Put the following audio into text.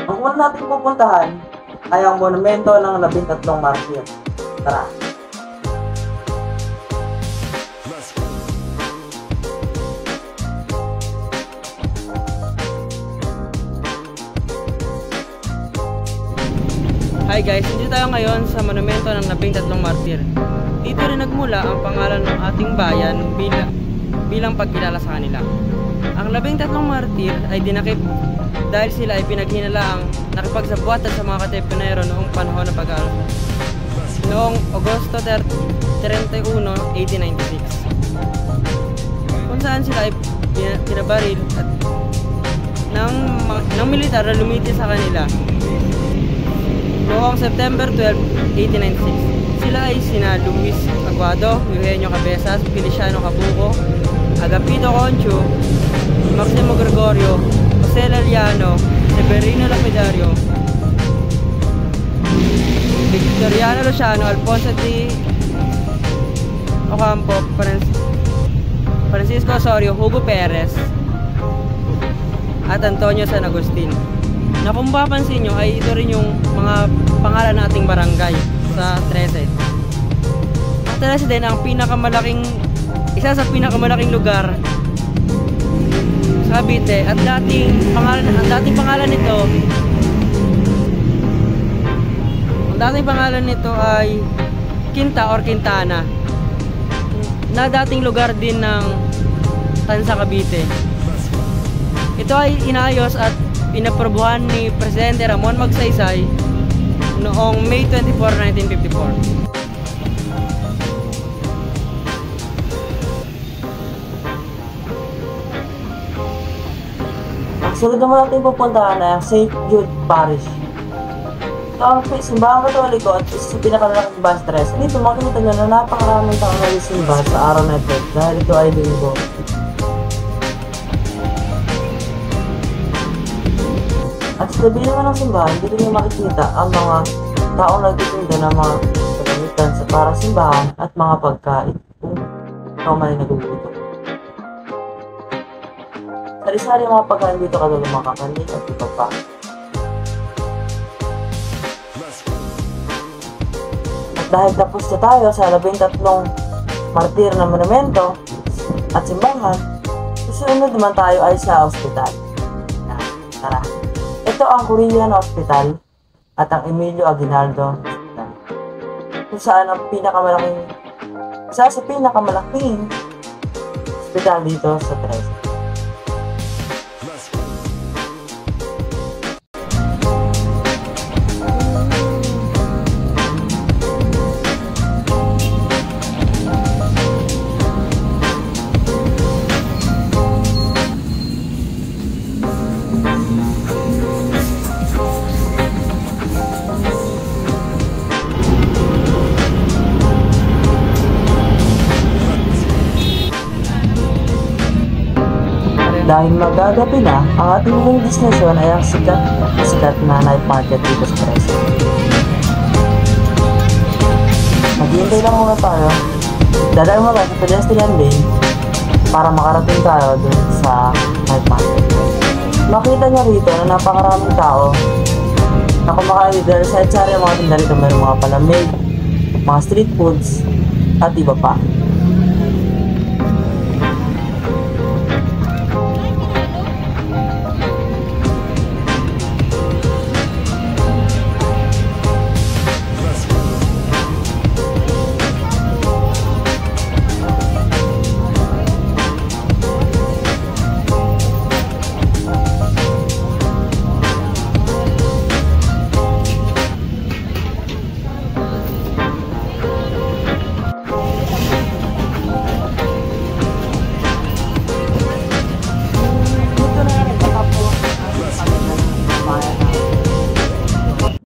Ang una natin pupuntahan ay ang monumento ng 13 martir. Tara! Hi guys, dito tayo ngayon sa monumento ng 13 martir. Dito rin nagmula ang pangalan ng ating bayan bilang pagkilala sa kanila. Ang 13 martir ay dinakip dahil sila ay pinaghinalaang nakipagsabwatan sa mga Katipunero noong panahon ng pag-aalsa noong Agosto 31, 1896, kung saan sila ay pinabaril at ng militar na lumiti sa kanila. Noong September 12, 1896, sila ay sina Luis Aguado, Eugenio Cabezas, Feliciano Cabuco, Agapito Conchu, Maximo Gregorio, Jose Laliano, Severino Lapidario, Victoriano Luciano, Alfonso D. Ocampo, Francisco Osorio, Hugo Perez, at Antonio San Agustin, na kung mapapansin nyo ay ito rin yung mga pangalan ng ating barangay sa 13. Ang 13 din ang isa sa pinakamalaking lugar sa Cavite, at ang dating pangalan nito ay Quinta or Quintana, na dating lugar din ng Tansa Cavite. Ito ay inayos at inaprobuhan ni Presidente Ramon Magsaysay noong May 24, 1954. Ang sunod naman natin pupuntahan ay ang St. Jude Parish. Ito ang simbahan Katoliko at isa sa pinakalalaking simbahan sa Tres. Dito makikita nyo na napakaraming taong nagsimba sa araw na ito dahil ito ay linggo. At sa tabi naman ng simbahan, dito nyo makikita ang mga taong nagtitinda ng mga kagamitan sa para simbahan at mga pagkain kung ikaw man ay nagugutom. Sari-sari ang mga pagkain dito katulad mga kakanin at iba pa. At dahil tapos na tayo sa 13 martir na monumento at simbahan, susunod naman tayo ay sa ospital. Tara! Ito ang Korean Hospital at ang Emilio Aguinaldo Hospital, kung saan ang isa sa pinakamalaking hospital dito sa Tres. Dahil magagabi na, ang ating huling destination ay ang sikat na night market dito sa Tres. Maghihintay lang muna tayo. Dadaan mo lang sa pedestrian lane para makarating tayo dun sa night market. Makita nyo rito na napakaraming tao na kumakain dahil sa etsari ang mga tinda rito. Mayroong mga palamig, mga street foods, at iba pa.